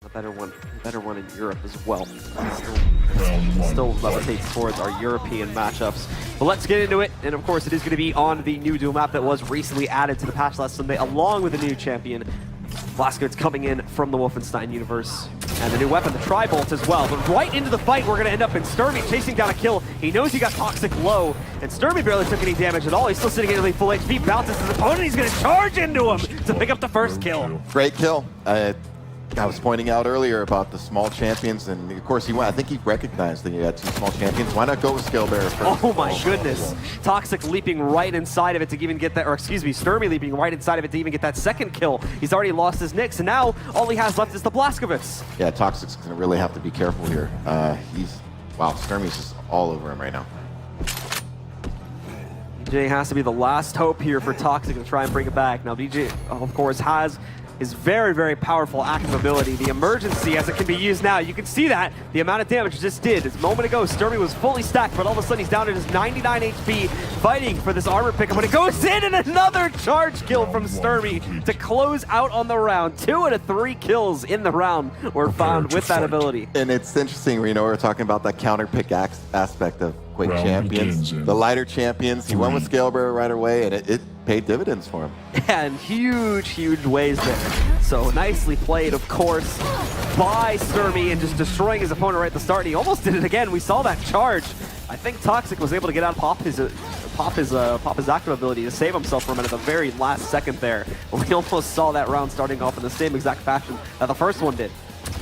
a better one in Europe as well. Still levitates towards our European matchups. But let's get into it. And of course, it is going to be on the new duel map that was recently added to the patch last Sunday, along with the new champion. Blazkowicz coming in from the Wolfenstein universe. And the new weapon, the Tri-Bolt as well. But right into the fight, we're going to end up in Stermy chasing down a kill. He knows he got Toxic low, and Stermy barely took any damage at all. He's still sitting at full HP, bounces his opponent. He's going to charge into him to pick up the first kill. Great kill. I was pointing out earlier about the small champions, and of course I think he recognized that he had two small champions. Why not go with Scalebearer first? Oh my goodness. Toxic leaping right inside of it to even get that, or excuse me, Stermy leaping right inside of it to even get that second kill. He's already lost his Nyx, and now all he has left is the Blazkowicz. Yeah, Toxic's going to really have to be careful here. Wow, Stermy's just all over him right now. DJ has to be the last hope here for Toxic to try and bring it back. Now DJ, of course, has his very, very powerful active ability, the emergency, as it can be used now. You can see that, the amount of damage it just did. A moment ago, Stermy was fully stacked, but all of a sudden he's down at his 99 HP, fighting for this armor pickup. When it goes in, and another charge kill from Stermy to close out on the round. 2 out of 3 kills in the round were found with that ability. And it's interesting, we're talking about that counter pick aspect of Quake champions. The lighter champions, he went with Scalebearer right away, and it paid dividends for him. And huge, huge ways there. So nicely played, of course, by Stermy, and just destroying his opponent right at the start. And he almost did it again. We saw that charge. I think Toxic was able to get out, pop his active ability to save himself from it at the very last second there. We almost saw that round starting off in the same exact fashion that the first one did.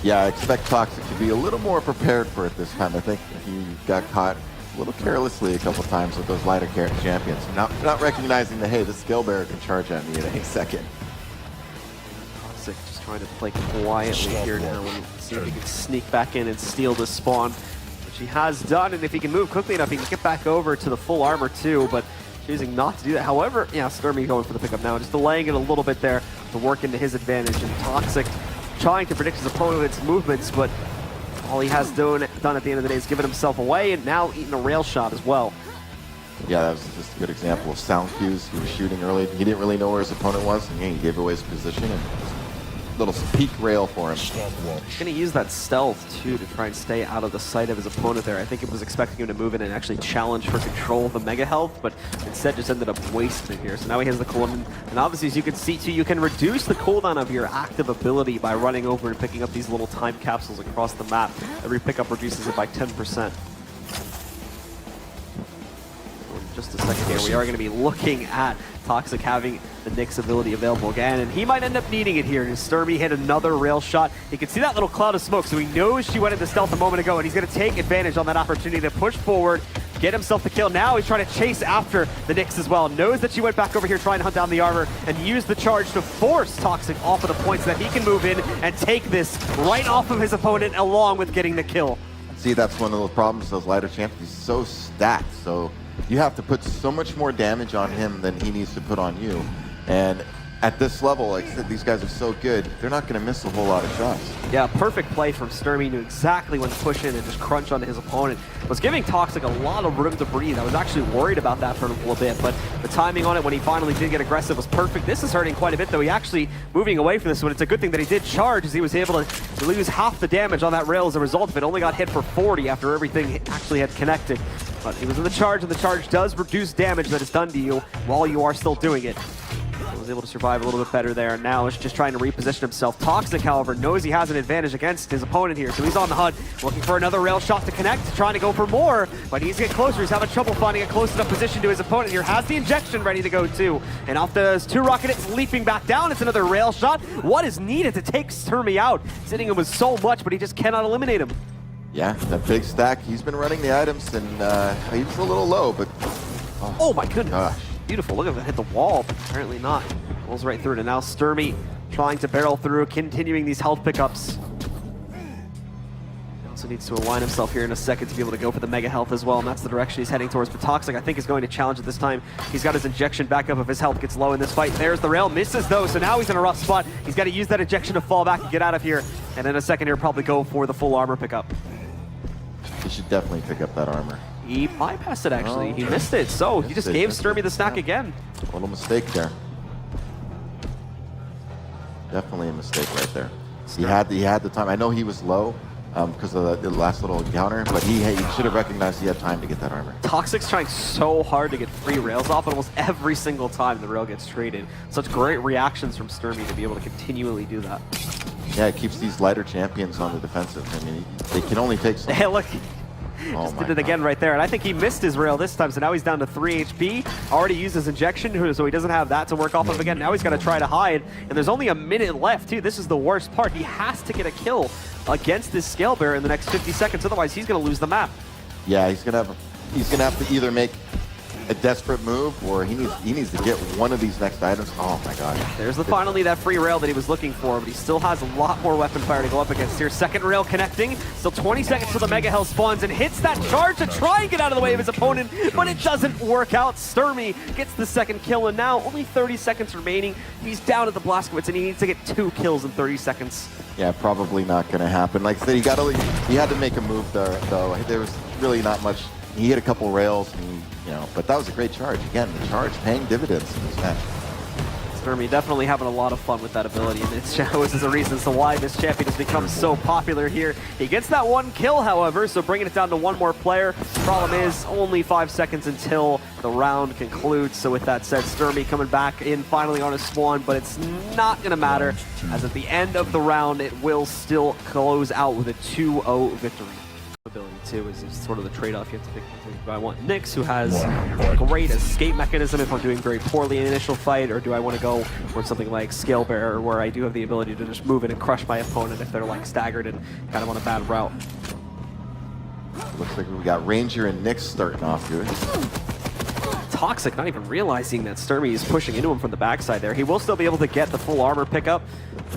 Yeah, I expect Toxic to be a little more prepared for it this time. I think he got caught a little carelessly a couple times with those lighter champions. Not recognizing that, hey, this Scalebearer can charge at me at any second. Toxic just trying to play quietly here now. We'll see if he can sneak back in and steal this spawn, which he has done. And if he can move quickly enough, he can get back over to the full armor too, but choosing not to do that. However, yeah, Stermy going for the pickup now, just delaying it a little bit there to work into his advantage. And Toxic trying to predict his opponent's movements, but all he has done at the end of the day is given himself away, and now eating a rail shot as well. Yeah, that was just a good example of sound cues. He was shooting early. He didn't really know where his opponent was, and he gave away his position. And little peak rail for him. He's going to use that stealth, too, to try and stay out of the sight of his opponent there. I think it was expecting him to move in and actually challenge for control of the mega health, but instead just ended up wasting it here. So now he has the cooldown. And obviously, as you can see, too, you can reduce the cooldown of your active ability by running over and picking up these little time capsules across the map. Every pickup reduces it by 10%. Just a second here, we are going to be looking at Toxic having the Nyx ability available again, and he might end up needing it here. And Stermy hit another rail shot. You can see that little cloud of smoke, so he knows she went into stealth a moment ago, and he's going to take advantage on that opportunity to push forward, get himself the kill. Now he's trying to chase after the Nyx as well. Knows that she went back over here trying to hunt down the armor, and use the charge to force Toxic off of the point so that he can move in and take this right off of his opponent along with getting the kill. See, that's one of those problems, those lighter champions. He's so stacked, so you have to put so much more damage on him than he needs to put on you. And at this level, like I said, these guys are so good, they're not going to miss a whole lot of shots. Yeah, perfect play from Stermy. Knew exactly when to push in and just crunch onto his opponent. Was giving Toxic a lot of room to breathe. I was actually worried about that for a little bit, but the timing on it when he finally did get aggressive was perfect. This is hurting quite a bit, though. He actually moving away from this one. It's a good thing that he did charge, as he was able to lose half the damage on that rail as a result of it. Only got hit for 40 after everything actually had connected. But he was in the charge, and the charge does reduce damage that is done to you while you are still doing it. He was able to survive a little bit better there, and now is just trying to reposition himself. Toxic, however, knows he has an advantage against his opponent here, so he's on the hunt, looking for another rail shot to connect, trying to go for more, but he's getting closer. He's having trouble finding a close enough position to his opponent here. Has the injection ready to go too, and off those 2 rockets, leaping back down. It's another rail shot. What is needed to take Stermy out? Sitting him with so much, but he just cannot eliminate him. Yeah, that big stack. He's been running the items, and he was a little low, but oh my goodness. Gosh. Beautiful. Look at that, hit the wall, but apparently not. Rolls right through it, and now Stermy trying to barrel through, continuing these health pickups. He also needs to align himself here in a second to be able to go for the mega health as well, and that's the direction he's heading towards. But Toxic, I think, is going to challenge it this time. He's got his injection back up if his health gets low in this fight. There's the rail, misses though, so now he's in a rough spot. He's got to use that injection to fall back and get out of here, and in a second here, probably go for the full armor pickup. He should definitely pick up that armor. He bypassed it, actually. He missed it, so he just gave Stermy the stack again. A little mistake there. Definitely a mistake right there. He had the time. I know he was low because of the last little encounter, but he should have recognized he had time to get that armor. Toxic's trying so hard to get free rails off, but almost every single time the rail gets traded. Such great reactions from Stermy to be able to continually do that. Yeah, it keeps these lighter champions on the defensive. I mean, they can only take so Hey, look. Oh Just did it again right there, and I think he missed his rail this time, so now he's down to 3 HP. Already used his injection, so he doesn't have that to work off of again. Now he's got to try to hide, and there's only a minute left, too. This is the worst part. He has to get a kill against this Scale Bearer in the next 50 seconds, otherwise he's going to lose the map. Yeah, he's gonna have to either make a desperate move, or he needs to get one of these next items. Oh my god. There's finally that free rail that he was looking for, but he still has a lot more weapon fire to go up against here. Second rail connecting, still 20 seconds till the Mega Hell spawns and hits that charge to try and get out of the way of his opponent, but it doesn't work out. Stermy gets the second kill, and now only 30 seconds remaining. He's down at the Blazkowicz, and he needs to get 2 kills in 30 seconds. Yeah, probably not gonna happen. Like I said, he had to make a move there, though. There was really not much. He hit a couple rails, and but that was a great charge. Again, the charge paying dividends in this match. Stermy definitely having a lot of fun with that ability, and it shows as a reason as to why this champion has become so popular here. He gets that 1 kill, however, so bringing it down to 1 more player. Problem is, only 5 seconds until the round concludes. So with that said, Stermy coming back in finally on his spawn, but it's not going to matter, as at the end of the round, it will still close out with a 2-0 victory. Ability too is sort of the trade-off you have to pick between. Do I want Nyx, who has a great escape mechanism if I'm doing very poorly in the initial fight, or do I want to go for something like Scale Bearer, where I do have the ability to just move in and crush my opponent if they're like staggered and kind of on a bad route? Looks like we got Ranger and Nyx starting off here. Toxic not even realizing that Stermy is pushing into him from the backside there. He will still be able to get the full armor pickup.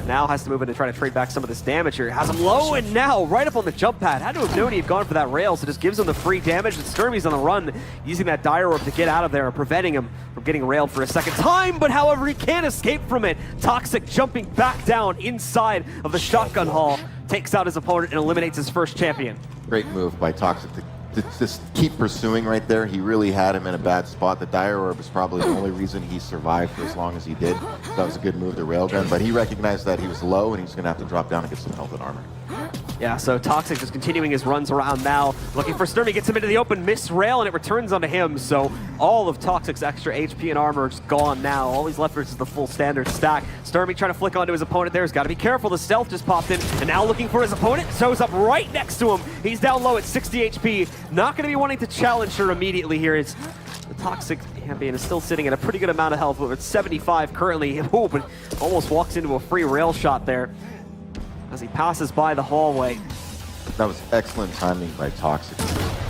Now has to move in and try to trade back some of this damage here. Has him low, and now right up on the jump pad. Had to have known he had gone for that rail, so just gives him the free damage, and Stermy's on the run, using that dire orb to get out of there and preventing him from getting railed for a second time, but however, he can't escape from it. Toxic jumping back down inside of the shotgun hall, takes out his opponent and eliminates his first champion. Great move by Toxic to just keep pursuing right there. He really had him in a bad spot. The dire orb is probably the only reason he survived for as long as he did. So that was a good move, the railgun, but he recognized that he was low and he's going to have to drop down and get some health and armor. Yeah, so Toxic just continuing his runs around now, looking for Stermy, gets him into the open, missed rail, and it returns onto him, so all of Toxic's extra HP and armor is gone now. All he's left is the full standard stack. Stermy trying to flick onto his opponent there. He's got to be careful. The stealth just popped in, and now looking for his opponent. Shows up right next to him. He's down low at 60 HP. Not going to be wanting to challenge her immediately here. It's the Toxic champion is still sitting at a pretty good amount of health, but it's 75 currently. Oh, but almost walks into a free rail shot there as he passes by the hallway. That was excellent timing by Toxic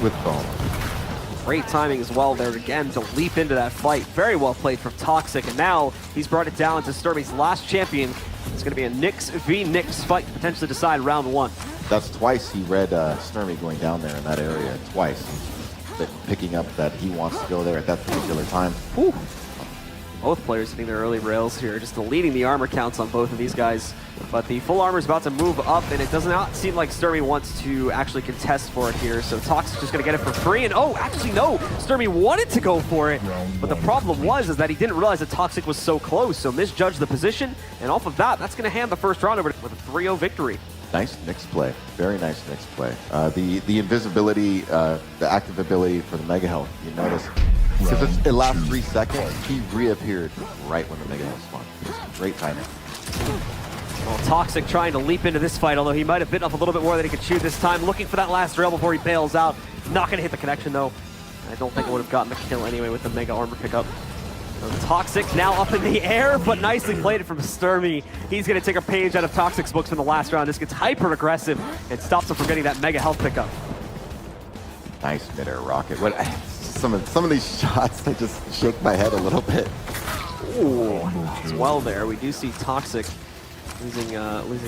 with Bone. Great timing as well there again to leap into that fight. Very well played from Toxic, and now he's brought it down to Stermy's last champion. It's going to be a Nyx v Nyx fight to potentially decide round 1. That's twice he read Stermy going down there in that area. Twice. Picking up that he wants to go there at that particular time. Whew. Both players hitting their early rails here, just deleting the armor counts on both of these guys. But the full armor is about to move up, and it does not seem like Stermy wants to actually contest for it here. So Toxic's just going to get it for free, and oh, actually no, Stermy wanted to go for it. But the problem was that he didn't realize that Toxic was so close, so misjudged the position, and off of that, that's going to hand the first round over with a 3-0 victory. Nice Nyx play. Very nice Nyx play. The invisibility, the active ability for the Mega Health, you notice, since it lasts 3 seconds, he reappeared right when the Mega Health spawned. Just great timing. Well, Toxic trying to leap into this fight, although he might have bitten off a little bit more than he could chew this time. Looking for that last rail before he bails out. Not going to hit the connection, though. I don't think it would have gotten the kill anyway with the Mega Armor pickup. So Toxic now up in the air, but nicely played from Stermy. He's going to take a page out of Toxic's books from the last round. Just gets hyper-aggressive and stops him from getting that Mega Health pickup. Nice mid-air rocket. Some of these shots, I just shake my head a little bit. Ooh, as well there. We do see Toxic losing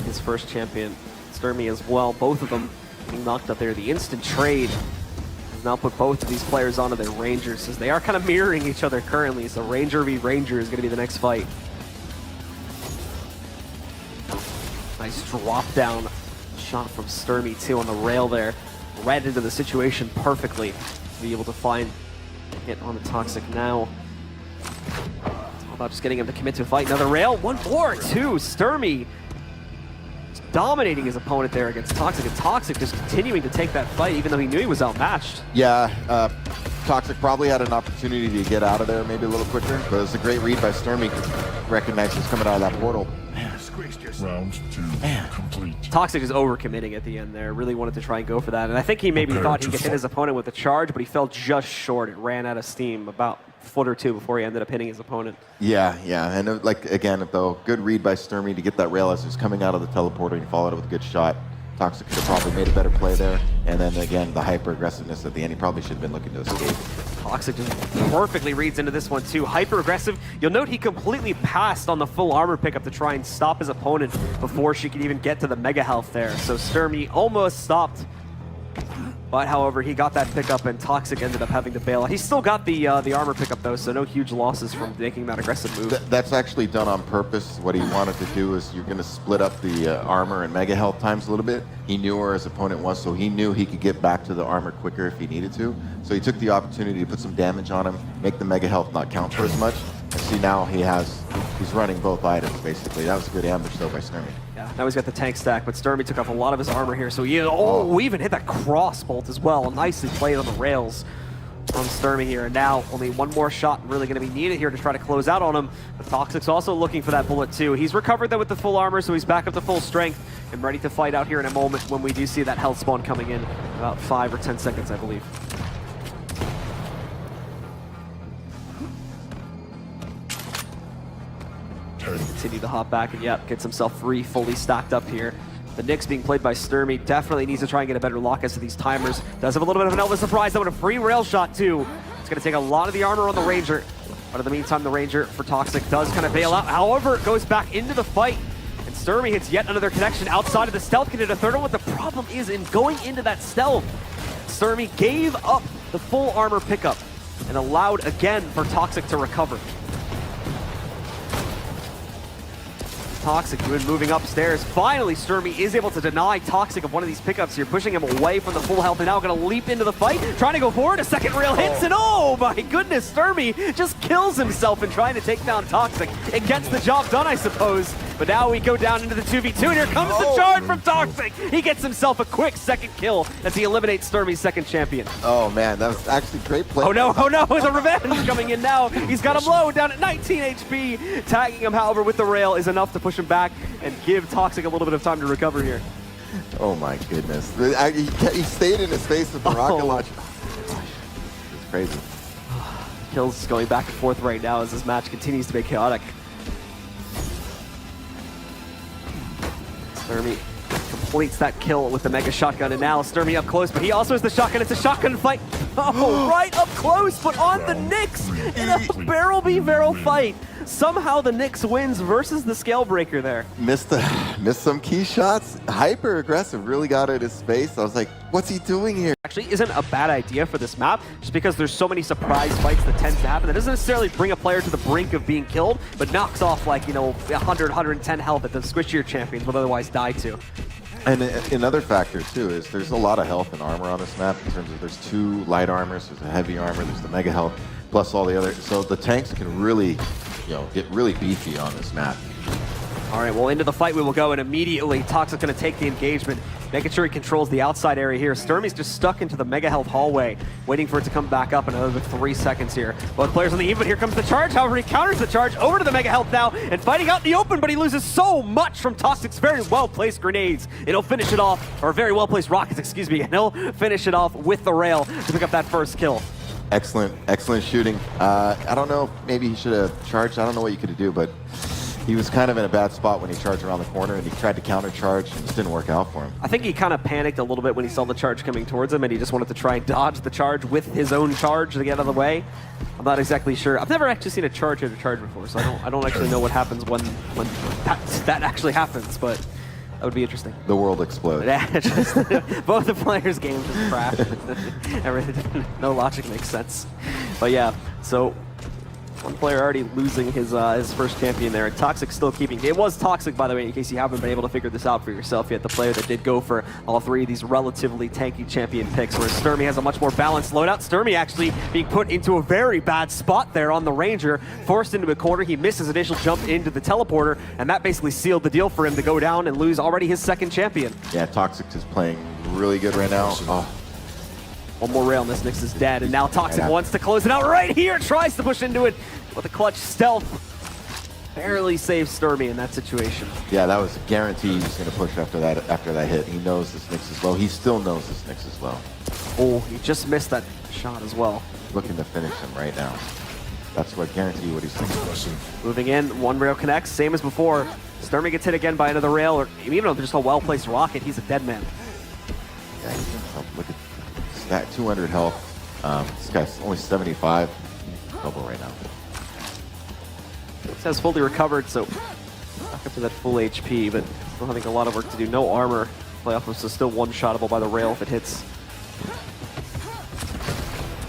his first champion. Stermy as well. Both of them being knocked up there. The instant trade has now put both of these players onto their Rangers, as they are kind of mirroring each other currently. So Ranger v Ranger is going to be the next fight. Nice drop down shot from Stermy too on the rail there. Read into the situation perfectly to be able to find a hit on the Toxic now. It's all about just getting him to commit to a fight. Another rail, one more, two. Stermy dominating his opponent there against Toxic, and Toxic just continuing to take that fight even though he knew he was outmatched. Yeah, Toxic probably had an opportunity to get out of there maybe a little quicker, but it was a great read by Stermy to recognize he's coming out of that portal. Round 2 complete. Toxic is overcommitting at the end there, really wanted to try and go for that, and I think he maybe thought he could hit his opponent with a charge, but he fell just short. It ran out of steam about a foot or two before he ended up hitting his opponent. Yeah, and like again, though, good read by Stermy to get that rail as he was coming out of the teleporter and followed it with a good shot. Toxic could have probably made a better play there, and then again, the hyper-aggressiveness at the end, he probably should have been looking to escape. Toxic just perfectly reads into this one too. Hyper-aggressive. You'll note he completely passed on the full armor pickup to try and stop his opponent before she could even get to the mega health there. So Stermy almost stopped. But however, he got that pickup and Toxic ended up having to bail. He still got the armor pickup though, so no huge losses from making that aggressive move. That's actually done on purpose. What he wanted to do is you're going to split up the armor and mega health times a little bit. He knew where his opponent was, so he knew he could get back to the armor quicker if he needed to. So he took the opportunity to put some damage on him, make the mega health not count for as much. And see now he's running both items basically. That was a good ambush though by Stermy. Yeah, now he's got the tank stack, but Stermy took off a lot of his armor here, so we even hit that cross bolt as well. Nicely played on the rails on Stermy here, and now only one more shot really going to be needed here to try to close out on him. But Toxic's also looking for that bullet too. He's recovered though with the full armor, so he's back up to full strength and ready to fight out here in a moment when we do see that health spawn coming in about 5 or 10 seconds, I believe. Continue to hop back and gets himself free, fully stacked up here. The Nyx being played by Stermy definitely needs to try and get a better lock as to these timers. Does have a little bit of an Elvis surprise though with a free rail shot too. It's going to take a lot of the armor on the Ranger. But in the meantime, the Ranger for Toxic does kind of bail out. However, it goes back into the fight. And Stermy hits yet another connection outside of the stealth, can hit a third one. The problem is in going into that stealth, Stermy gave up the full armor pickup and allowed again for Toxic to recover. Toxic moving upstairs. Finally, Stermy is able to deny Toxic of one of these pickups here, pushing him away from the full health, and now going to leap into the fight, trying to go forward. A second rail hits, and oh my goodness, Stermy just kills himself in trying to take down Toxic. It gets the job done, I suppose. But now we go down into the 2v2, and here comes the charge from Toxic. He gets himself a quick second kill as he eliminates Stermy's second champion. Oh man, that was actually great play. Oh no, the revenge coming in now. He's got him low, down at 19 HP. Tagging him, however, with the rail is enough to push him back and give Toxic a little bit of time to recover here. Oh my goodness. He stayed in his face with the rocket launcher. It's crazy. Kills going back and forth right now as this match continues to be chaotic. Stermy completes that kill with the mega shotgun, and now Stermy up close, but he also has the shotgun. It's a shotgun fight. Oh, right up close, but on the Nyx in a barrel fight. Somehow the Nyx wins versus the scale breaker there. Missed some key shots. Hyper aggressive, really got at his space. I was like, what's he doing here? Actually isn't a bad idea for this map, just because there's so many surprise fights that tend to happen. That doesn't necessarily bring a player to the brink of being killed, but knocks off like, 100, 110 health that the squishier champions would otherwise die to. And another factor too is there's a lot of health and armor on this map in terms of there's 2 light armors, there's a heavy armor, there's the mega health, plus all the other. So the tanks can really, get really beefy on this map. All right, well, into the fight we will go, and immediately Toxic going to take the engagement, making sure he controls the outside area here. Stermy's just stuck into the mega health hallway, waiting for it to come back up in another 3 seconds here. Both players on the eve, but here comes the charge. However, he counters the charge over to the mega health now, and fighting out in the open, but he loses so much from Toxic's very well-placed grenades. And he'll finish it off, or very well-placed rockets, excuse me, and he'll finish it off with the rail to pick up that first kill. Excellent shooting. I don't know, maybe he should have charged. I don't know what you could do, but he was kind of in a bad spot when he charged around the corner, and he tried to counter charge, and it just didn't work out for him. I think he kind of panicked a little bit when he saw the charge coming towards him, and he just wanted to try and dodge the charge with his own charge to get out of the way. I'm not exactly sure. I've never actually seen a charge hit a charge before, so I don't actually know what happens when that actually happens, but that would be interesting. The world explodes. Both the players' games just crash. Everything, no logic makes sense. But yeah, so One player already losing his first champion there. Toxic still keeping. It was Toxic, by the way, in case you haven't been able to figure this out for yourself yet. The player that did go for all three of these relatively tanky champion picks, whereas Stermy has a much more balanced loadout. Stermy actually being put into a very bad spot there on the Ranger, forced into a corner. He missed his initial jump into the teleporter, and that basically sealed the deal for him to go down and lose already his second champion. Yeah, Toxic is playing really good right now. Oh. One more rail and this Nyx is dead, and now Toxic wants to close it out right here, tries to push into it with a clutch stealth. Barely saves Stermy in that situation. Yeah, that was a guarantee he's going to push after that hit. He knows this Nyx is low. He still knows this Nyx is low. Oh, he just missed that shot as well. Looking to finish him right now. That's what guarantee what he's thinking. Moving in, one rail connects, same as before. Stermy gets hit again by another rail, or even just a well-placed rocket, he's a dead man. Yeah, look at that 200 health. This guy's only 75. Double right now. This has fully recovered, so back up to that full HP, but still having a lot of work to do. No armor. Playoff was still one-shottable by the rail if it hits.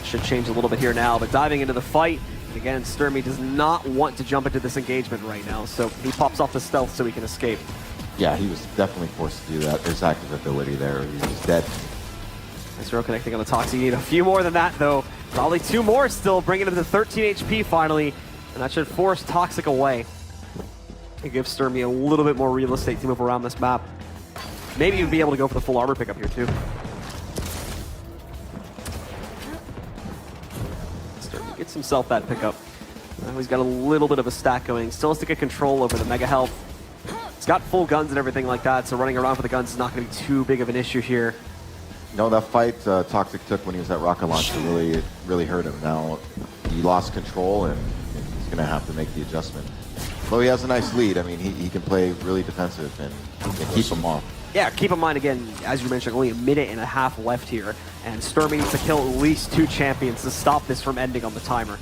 Should change a little bit here now, but diving into the fight. Again, Stermy does not want to jump into this engagement right now, so he pops off the stealth so he can escape. Yeah, he was definitely forced to do that. There's active ability there. He was dead. Nice rail connecting on the Toxic. You need a few more than that, though. Probably two more still, bringing him to 13 HP finally, and that should force Toxic away. It gives Stermy a little bit more real estate to move around this map. Maybe you'd be able to go for the full armor pickup here, too. Stermy gets himself that pickup. Now he's got a little bit of a stack going. Still has to get control over the mega health. He's got full guns and everything like that, so running around for the guns is not going to be too big of an issue here. No, that fight Toxic took when he was at Rocket Launcher really hurt him. Now he lost control and he's going to have to make the adjustment. Though he has a nice lead, I mean, he can play really defensive and keep him off. Yeah, keep in mind, again, as you mentioned, only a minute and a half left here, and Stermy needs to kill at least 2 champions to stop this from ending on the timer.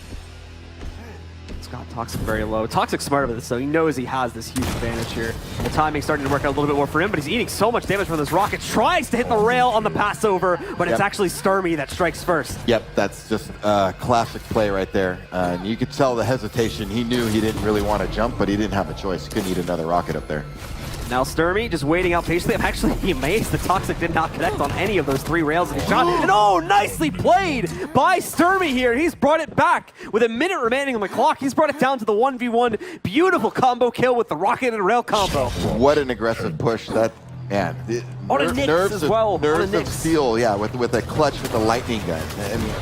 It's got Toxic very low. Toxic's smart with this, so he knows he has this huge advantage here. The timing's starting to work out a little bit more for him, but he's eating so much damage from this rocket. Tries to hit the rail on the passover, but it's actually Stermy that strikes first. Yep, that's just a classic play right there. And you could tell the hesitation. He knew he didn't really want to jump, but he didn't have a choice. He couldn't eat another rocket up there. Now Stermy just waiting out patiently. I'm actually amazed that Toxic did not connect on any of those 3 rails that he shot. And oh, nicely played by Stermy here. He's brought it back with a minute remaining on the clock. He's brought it down to the 1v1. Beautiful combo kill with the rocket and rail combo. What an aggressive push. That, man. On a Nyx as well. Nerves of steel, yeah, with a clutch with a lightning gun. I mean,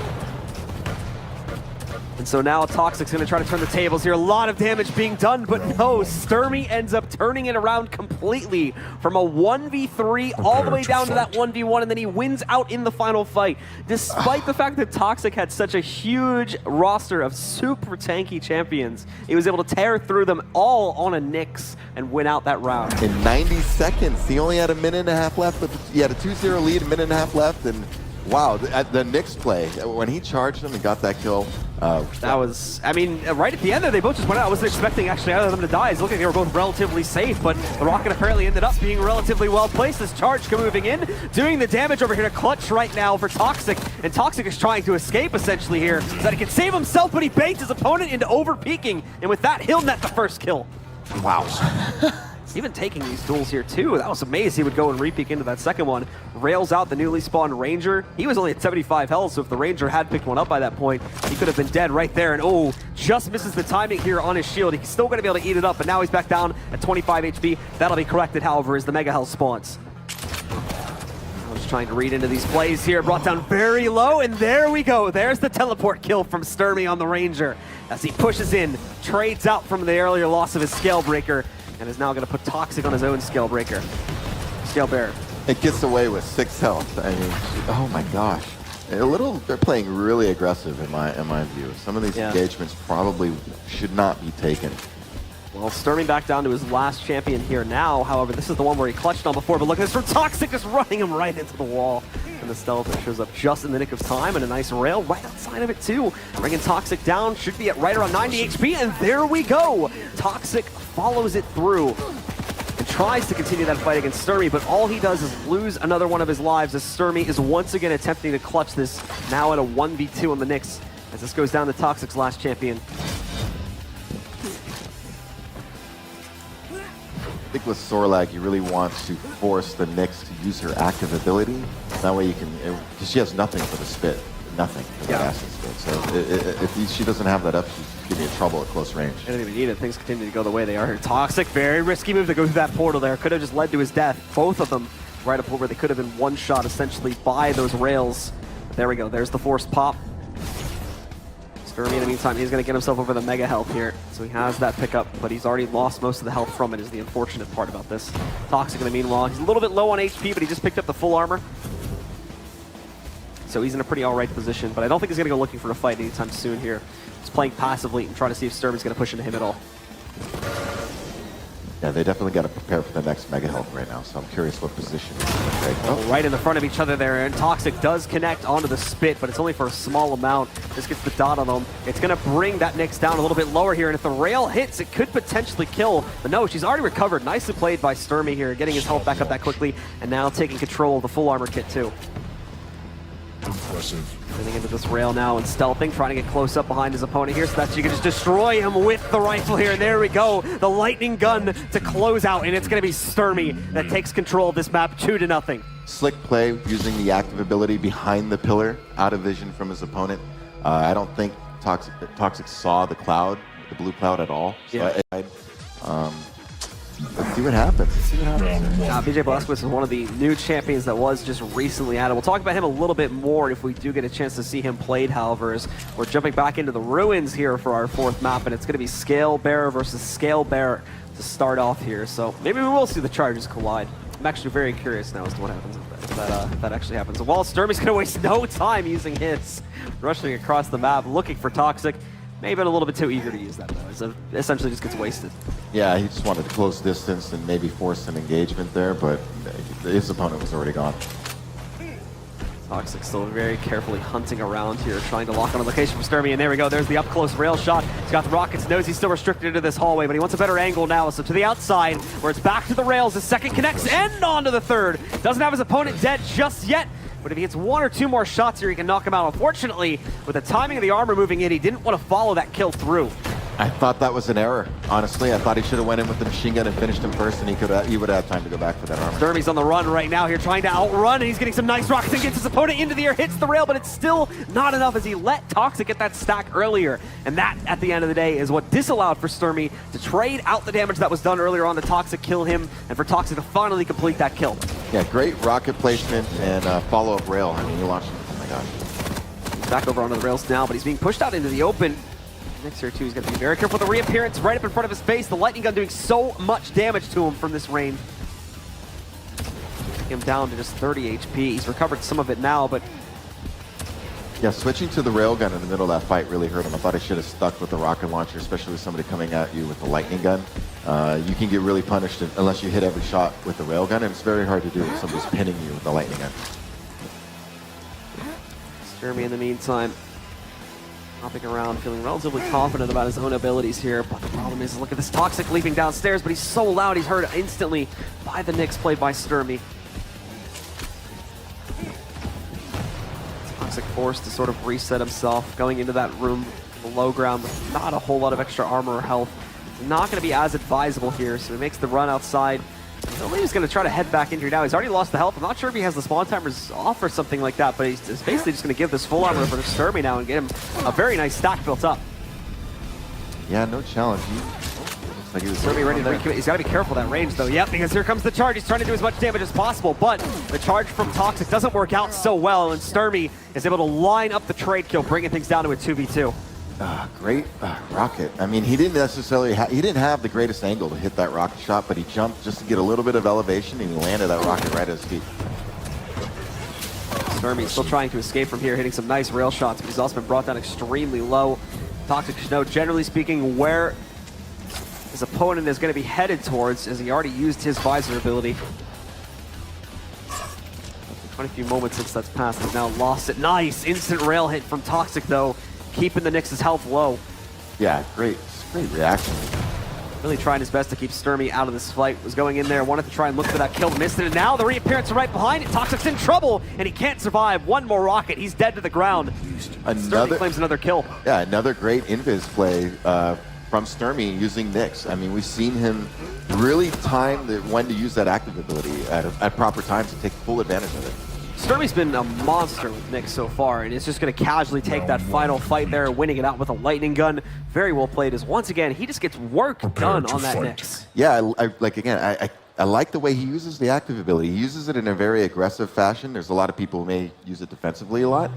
and so now Toxic's going to try to turn the tables here. A lot of damage being done, but no, Stermy ends up turning it around completely from a 1v3 all the way down to that 1v1, and then he wins out in the final fight. Despite the fact that Toxic had such a huge roster of super tanky champions, he was able to tear through them all on a Nyx and win out that round. In 90 seconds, he only had a minute and a half left, but he had a 2-0 lead, a minute and a half left, and wow, the Nyx play, when he charged him and got that kill. That was, I mean, right at the end there, they both just went out. I wasn't expecting actually either of them to die. It looked like they were both relatively safe, but the rocket apparently ended up being relatively well placed. This charge moving in, doing the damage over here to clutch right now for Toxic, and Toxic is trying to escape essentially here so that he can save himself, but he baits his opponent into over-peaking, and with that, he'll net the first kill. Wow. Even taking these duels here too. That was amazing. He would go and re-peek into that second one. Rails out the newly spawned Ranger. He was only at 75 health, so if the Ranger had picked one up by that point, he could have been dead right there. And oh, just misses the timing here on his shield. He's still going to be able to eat it up, but now he's back down at 25 HP. That'll be corrected, however, as the Mega Health spawns. I was trying to read into these plays here. Brought down very low, and there we go. There's the teleport kill from Stermy on the Ranger as he pushes in, trades out from the earlier loss of his Scale Breaker, and is now going to put Toxic on his own Scale Breaker. Scale Bearer. It gets away with 6 health. I mean, oh my gosh. They're playing really aggressive in my view. Some of these engagements probably should not be taken. Well, Stermy back down to his last champion here now. However, this is the one where he clutched on before, but look at this from Toxic, just running him right into the wall. And the stealth that shows up just in the nick of time, and a nice rail right outside of it too. Bringing Toxic down, should be at right around 90 HP, and there we go! Toxic follows it through and tries to continue that fight against Stermy, but all he does is lose another one of his lives as Stermy is once again attempting to clutch this, now at a 1v2 on the Nyx, as this goes down to Toxic's last champion. I think with Sorlag, you really want to force the Nyx to use her active ability. That way you can, because she has nothing for the spit. Nothing for that acid spit. So if she doesn't have that up, she's giving you trouble at close range. I didn't even need it. Things continue to go the way they are here. Toxic, very risky move to go through that portal there. Could have just led to his death. Both of them right up where they could have been one shot essentially by those rails. But there we go. There's the forced pop. Stermy in the meantime, he's going to get himself over the mega health here. So he has that pickup, but he's already lost most of the health from it is the unfortunate part about this. Toxic in the meanwhile, he's a little bit low on HP, but he just picked up the full armor. So he's in a pretty alright position, but I don't think he's going to go looking for a fight anytime soon here. He's playing passively and trying to see if Stermy's going to push into him at all. Yeah, they definitely got to prepare for the next mega health right now, so I'm curious what position he's going to take. Oh, right in the front of each other there, and Toxic does connect onto the spit, but it's only for a small amount. This gets the dot on them. It's going to bring that Nyx down a little bit lower here, and if the rail hits, it could potentially kill. But no, she's already recovered. Nicely played by Stermy here, getting his health back up that quickly, and now taking control of the full armor kit too. Impressive. Getting into this rail now and stealthing, trying to get close up behind his opponent here so that you can just destroy him with the rifle here. And there we go, the lightning gun to close out, and it's going to be Stermy that takes control of this map 2-0. Slick play using the active ability behind the pillar, out of vision from his opponent. I don't think Toxic saw the cloud, the blue cloud at all. So yeah. Let's see what happens. BJ Blazkowicz is one of the new champions that was just recently added. We'll talk about him a little bit more if we do get a chance to see him played, however, as we're jumping back into the ruins here for our fourth map, and it's going to be Scale Bearer versus Scale Bearer to start off here. So maybe we will see the charges collide. I'm actually very curious now as to what happens if that actually happens. While Stermy's going to waste no time using his, rushing across the map, looking for Toxic. Maybe a little bit too eager to use that, though. So essentially just gets wasted. Yeah, he just wanted to close distance and maybe force an engagement there, but his opponent was already gone. Toxic still very carefully hunting around here, trying to lock on a location for Stermy, and there we go. There's the up-close rail shot. He's got the rockets, knows he's still restricted into this hallway, but he wants a better angle now, so to the outside, where it's back to the rails. The second connects, and onto the third. Doesn't have his opponent dead just yet, but if he gets one or two more shots here, he can knock him out. Unfortunately, with the timing of the armor moving in, he didn't want to follow that kill through. I thought that was an error, honestly. I thought he should have went in with the machine gun and finished him first, and he would have had time to go back for that armor. Stermy's on the run right now here, trying to outrun, and he's getting some nice rockets and gets his opponent into the air, hits the rail, but it's still not enough as he let Toxic get that stack earlier. And that, at the end of the day, is what disallowed for Stermy to trade out the damage that was done earlier on to Toxic, kill him, and for Toxic to finally complete that kill. Yeah, great rocket placement and follow-up rail. I mean, he launched, oh my gosh. He's back over onto the rails now, but he's being pushed out into the open. Next here, too, he's going to be very careful with the reappearance right up in front of his face. The lightning gun doing so much damage to him from this range. Him down to just 30 HP. He's recovered some of it now, but... Yeah, switching to the railgun in the middle of that fight really hurt him. I thought he should have stuck with the rocket launcher, especially with somebody coming at you with the lightning gun. You can get really punished unless you hit every shot with the railgun, and it's very hard to do if somebody's pinning you with the lightning gun. Stermy, in the meantime, hopping around, feeling relatively confident about his own abilities here, but the problem is, look at this Toxic leaping downstairs, but he's so loud he's heard instantly by the Nyx played by Stermy. Toxic forced to sort of reset himself, going into that room below ground with not a whole lot of extra armor or health. It's not going to be as advisable here, so he makes the run outside. I believe he's going to try to head back in here now. He's already lost the health. I'm not sure if he has the spawn timers off or something like that, but he's basically just going to give this full armor over to Stermy now and get him a very nice stack built up. Yeah, no challenge. Looks like he was Stermy ready to recommit. He's got to be careful of that range, though. Yep, because here comes the charge. He's trying to do as much damage as possible, but the charge from Toxic doesn't work out so well, and Stermy is able to line up the trade kill, bringing things down to a 2v2. Great rocket. I mean, he didn't necessarily he didn't have the greatest angle to hit that rocket shot, but he jumped just to get a little bit of elevation, and he landed that rocket right at his feet. Stermy still trying to escape from here, hitting some nice rail shots, but he's also been brought down extremely low. Toxic should know, generally speaking, where his opponent is going to be headed towards, as he already used his visor ability. Quite a few moments since that's passed, he's now lost it. Nice instant rail hit from Toxic, though, keeping the Nyx's health low. Yeah, great reaction. Really trying his best to keep Stermy out of this fight. Was going in there, wanted to try and look for that kill, missed it, and now the reappearance right behind it. Toxic's in trouble, and he can't survive. One more rocket, he's dead to the ground. Stermy claims another kill. Yeah, another great invis play from Stermy using Nyx. I mean, we've seen him really time when to use that active ability at proper times to take full advantage of it. Stermy's been a monster with Nyx so far, and it's just going to casually take that final fight there, winning it out with a lightning gun. Very well played, as once again, he just gets work done on that Nyx. Yeah, I like the way he uses the active ability. He uses it in a very aggressive fashion. There's a lot of people who may use it defensively a lot,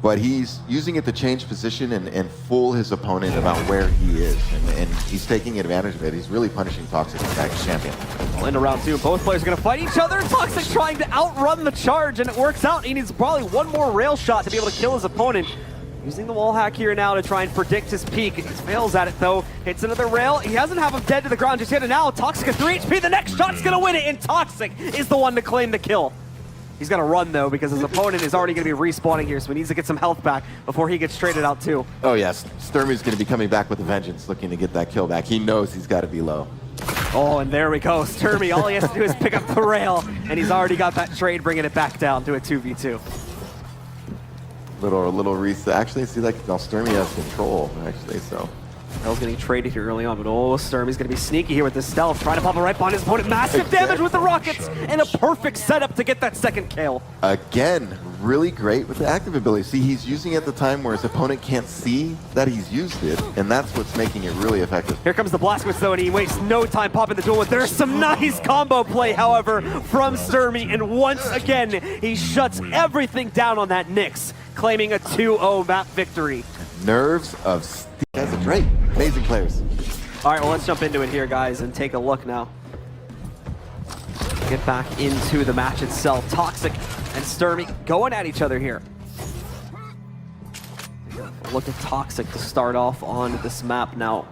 but he's using it to change position and fool his opponent about where he is, and he's taking advantage of it. He's really punishing Toxic as champion. Well, into round 2, both players are going to fight each other. Toxic trying to outrun the charge, and it works out. He needs probably one more rail shot to be able to kill his opponent. Using the wall hack here now to try and predict his peak. He fails at it though. Hits another rail. He doesn't have him dead to the ground just yet, and now Toxic at 3 HP. The next shot's going to win it, and Toxic is the one to claim the kill. He's got to run though, because his opponent is already going to be respawning here, so he needs to get some health back before he gets traded out too. Oh yes, Stermy's going to be coming back with a vengeance, looking to get that kill back. He knows he's got to be low. Oh, and there we go. Stermy, all he has to do is pick up the rail, and he's already got that trade, bringing it back down to a 2v2. Little reset. Actually, see, like now Stermy has control. Actually, so Rail's getting traded here early on, but Stermy's going to be sneaky here with this stealth, trying to pop it right behind his opponent. Massive damage with the rockets, and a perfect setup to get that second kill. Again, really great with the active ability. See, he's using it at the time where his opponent can't see that he's used it, and that's what's making it really effective. Here comes the Blastwitch though, and he wastes no time popping the duel. There's some nice combo play, however, from Stermy, and once again, he shuts everything down on that Nyx, claiming a 2-0 map victory. Nerves of steel. Guys are great. Amazing players. All right, well, let's jump into it here, guys, and take a look now. Get back into the match itself. Toxic and Stermy going at each other here. Look at Toxic to start off on this map now.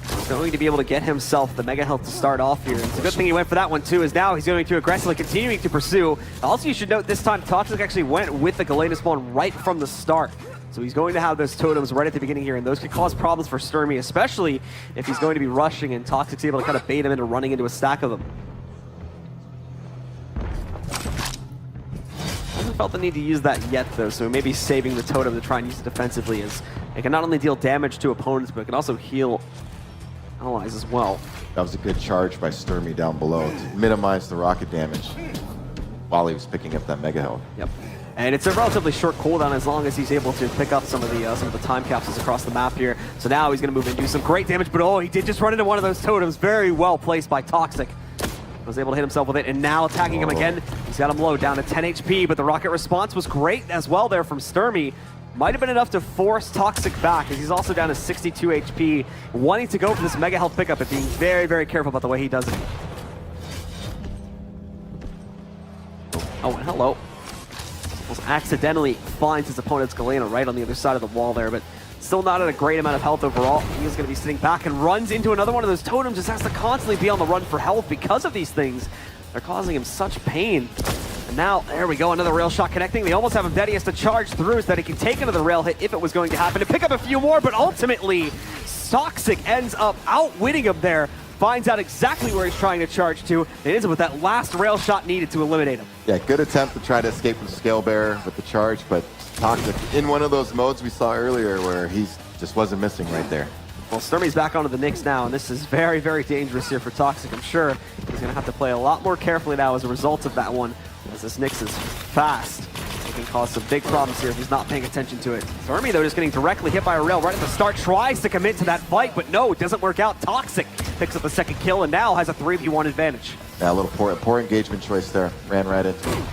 He's going to be able to get himself the mega health to start off here. It's a good thing he went for that one too, as now he's going to aggressively continuing to pursue. Also, you should note this time Toxic actually went with the Galena spawn right from the start. So he's going to have those totems right at the beginning here, and those could cause problems for Stermy, especially if he's going to be rushing and Toxic's able to kind of bait him into running into a stack of them. Hasn't felt the need to use that yet though, so maybe saving the totem to try and use it defensively, as it can not only deal damage to opponents, but it can also heal allies as well. That was a good charge by Stermy down below to minimize the rocket damage while he was picking up that mega health. Yep. And it's a relatively short cooldown as long as he's able to pick up some of the time capsules across the map here. So now he's going to move in and do some great damage, but oh, he did just run into one of those totems. Very well placed by Toxic. Was able to hit himself with it, and now attacking him again. He's got him low, down to 10 HP, but the rocket response was great as well there from Stermy. Might have been enough to force Toxic back, as he's also down to 62 HP, wanting to go for this mega health pickup and being very, very careful about the way he does it. Oh, and hello. Almost accidentally finds his opponent's Galena right on the other side of the wall there, but still not at a great amount of health overall. He is going to be sitting back and runs into another one of those totems, just has to constantly be on the run for health because of these things. They're causing him such pain. And now, there we go, another rail shot connecting. They almost have him dead. He has to charge through so that he can take another rail hit if it was going to happen, to pick up a few more, but ultimately, Toxic ends up outwitting him there. Finds out exactly where he's trying to charge to. It is with that last rail shot needed to eliminate him. Yeah, good attempt to try to escape from Scale Bearer with the charge, but Toxic in one of those modes we saw earlier where he just wasn't missing right there. Well, Stermy's back onto the Nyx now, and this is very, very dangerous here for Toxic. I'm sure he's going to have to play a lot more carefully now as a result of that one, as this Nyx is fast. It can cause some big problems here if he's not paying attention to it. Stermy, though, just getting directly hit by a rail right at the start, tries to commit to that fight, but no, it doesn't work out. Toxic picks up the second kill and now has a 3v1 advantage. Yeah, a little poor engagement choice there. Ran right into it.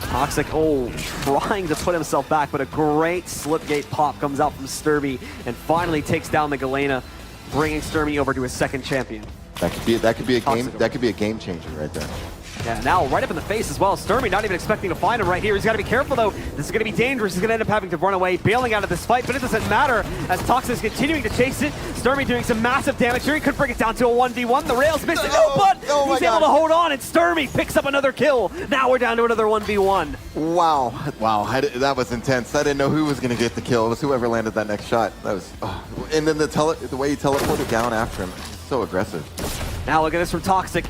Toxic, trying to put himself back, but a great slipgate pop comes out from Stermy and finally takes down the Galena, bringing Stermy over to his second champion. That could be a game changer right there. Yeah, now right up in the face as well. Stermy not even expecting to find him right here. He's got to be careful, though. This is going to be dangerous. He's going to end up having to run away, bailing out of this fight, but it doesn't matter as Toxic is continuing to chase it. Stermy doing some massive damage here. He could bring it down to a 1v1. The rails missed it. No, but he's able to hold on, and Stermy picks up another kill. Now we're down to another 1v1. Wow. That was intense. I didn't know who was going to get the kill. It was whoever landed that next shot. That was, and then the way he teleported down after him, so aggressive. Now look at this from Toxic.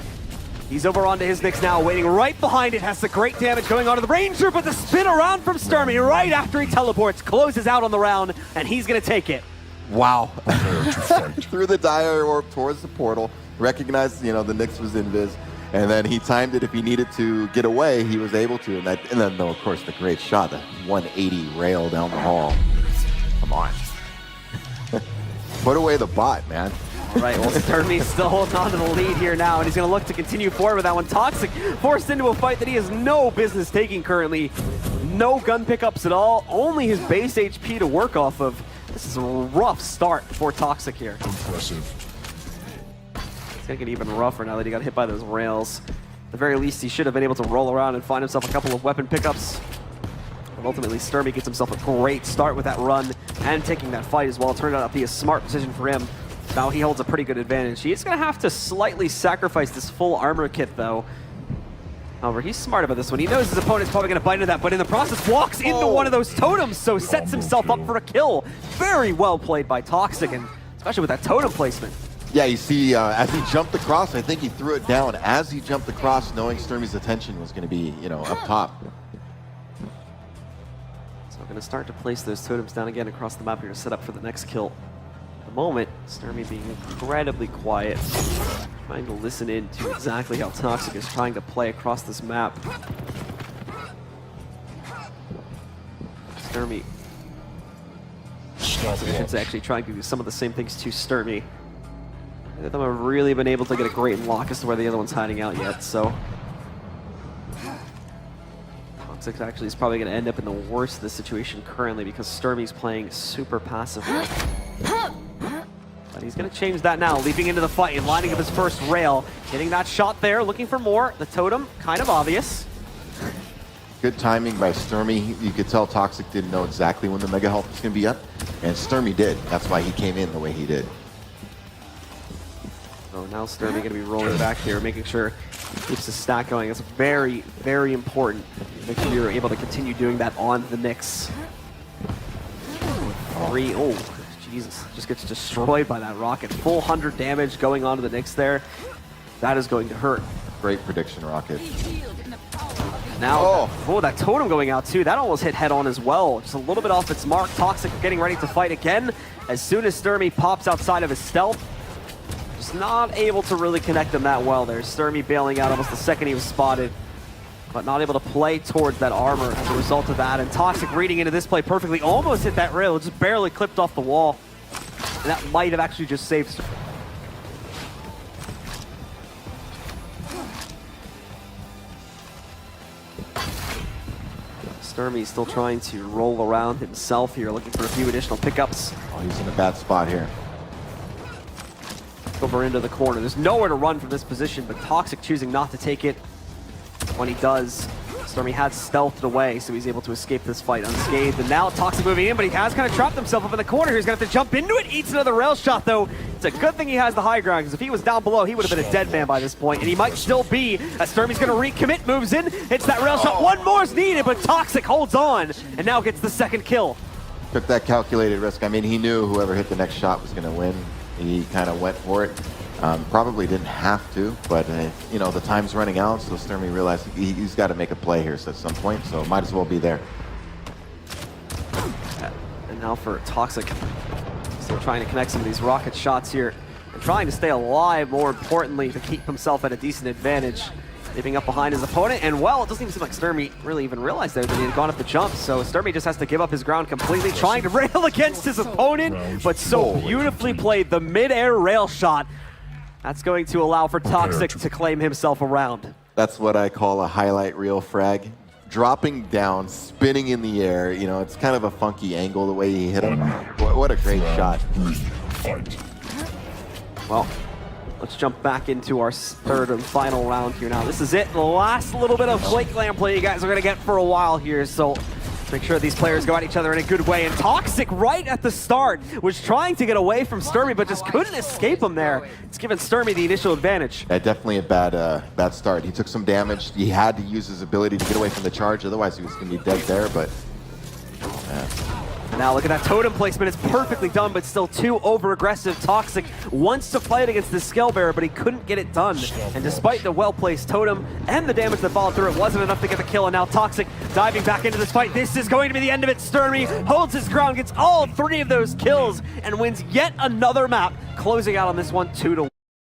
He's over onto his Nyx now, waiting right behind it, has the great damage going onto the Ranger, but the spin around from Stermy right after he teleports, closes out on the round, and he's going to take it. Wow. Prepare to fight. Threw the dire orb towards the portal, recognized, you know, the Nyx was invis, and then he timed it. If he needed to get away, he was able to. And then, though, of course, the great shot, the 180 rail down the hall. Come on. Put away the bot, man. All right, well, Stermy's still holding on to the lead here now, and he's going to look to continue forward with that one. Toxic forced into a fight that he has no business taking currently. No gun pickups at all, only his base HP to work off of. This is a rough start for Toxic here. Impressive. It's going to get even rougher now that he got hit by those rails. At the very least, he should have been able to roll around and find himself a couple of weapon pickups. But ultimately, Stermy gets himself a great start with that run and taking that fight as well. It turned out to be a smart decision for him. Now he holds a pretty good advantage. He is going to have to slightly sacrifice this full armor kit, though. However, he's smart about this one. He knows his opponent's probably going to bite into that, but in the process walks into one of those totems, so sets himself up for a kill. Very well played by Toxic, and especially with that totem placement. Yeah, you see, as he jumped across, I think he threw it down as he jumped across, knowing Stermy's attention was going to be, you know, up top. So we're going to start to place those totems down again across the map here to set up for the next kill. At the moment, Stermy being incredibly quiet, trying to listen in to exactly how Toxic is trying to play across this map. Stermy, Stop is actually trying to do some of the same things to Stermy. Neither of them have really been able to get a great lock as to where the other one's hiding out yet, so. Toxic actually is probably going to end up in the worst of the situation currently because Stermy's playing super passively. But he's going to change that now, leaping into the fight and lining up his first rail. Getting that shot there, looking for more. The totem, kind of obvious. Good timing by Stermy. You could tell Toxic didn't know exactly when the Mega Health was going to be up, and Stermy did. That's why he came in the way he did. So now Stermy going to be rolling back here, making sure he keeps the stack going. It's very, very important. Make sure you're able to continue doing that on the Nyx. 3, oh, Jesus, just gets destroyed by that rocket. Full 100 damage going on to the Nyx there. That is going to hurt. Great prediction, Rocket. Now, oh, that totem going out too. That almost hit head on as well. Just a little bit off its mark. Toxic getting ready to fight again. As soon as Stermy pops outside of his stealth, just not able to really connect him that well there. Stermy bailing out almost the second he was spotted, but not able to play towards that armor as a result of that. And Toxic reading into this play perfectly, almost hit that rail, just barely clipped off the wall. And that might have actually just saved Stermy. Stermy still trying to roll around himself here, looking for a few additional pickups. Oh, he's in a bad spot here. Over into the corner. There's nowhere to run from this position, but Toxic choosing not to take it. When he does, Stermy has stealthed away, so he's able to escape this fight unscathed. And now Toxic moving in, but he has kind of trapped himself up in the corner. He's going to have to jump into it, eats another rail shot, though. It's a good thing he has the high ground, because if he was down below, he would have been a dead man by this point, and he might still be, as Stermy's going to recommit, moves in, hits that rail shot. One more is needed, but Toxic holds on, and now gets the second kill. Took that calculated risk. I mean, he knew whoever hit the next shot was going to win. He kind of went for it. Probably didn't have to, but you know, the time's running out, so Stermy realized he's got to make a play here at some point, so might as well be there. And now for Toxic, still trying to connect some of these rocket shots here, and trying to stay alive, more importantly, to keep himself at a decent advantage. Leaving up behind his opponent, and well, it doesn't even seem like Stermy really even realized there that he had gone up the jump, so Stermy just has to give up his ground completely, trying to rail against his opponent, but so beautifully played, the mid-air rail shot. That's going to allow for Toxic to claim himself around. That's what I call a highlight reel frag. Dropping down, spinning in the air, you know, it's kind of a funky angle the way he hit him. What a great shot. Fight. Well, let's jump back into our third and final round here now. This is it, the last little bit of Quake LAN play you guys are going to get for a while here, so make sure these players go at each other in a good way. And Toxic, right at the start, was trying to get away from Stermy, but just couldn't escape him there. It's given Stermy the initial advantage. Yeah, definitely a bad start. He took some damage. He had to use his ability to get away from the charge, otherwise he was going to be dead there, but And now look at that totem placement. It's perfectly done, but still too over-aggressive. Toxic wants to fight against this Scale Bearer, but he couldn't get it done. And despite the well-placed totem and the damage that followed through, it wasn't enough to get the kill. And now Toxic diving back into this fight. This is going to be the end of it. Stermy holds his ground, gets all 3 of those kills, and wins yet another map, closing out on this one 2-1.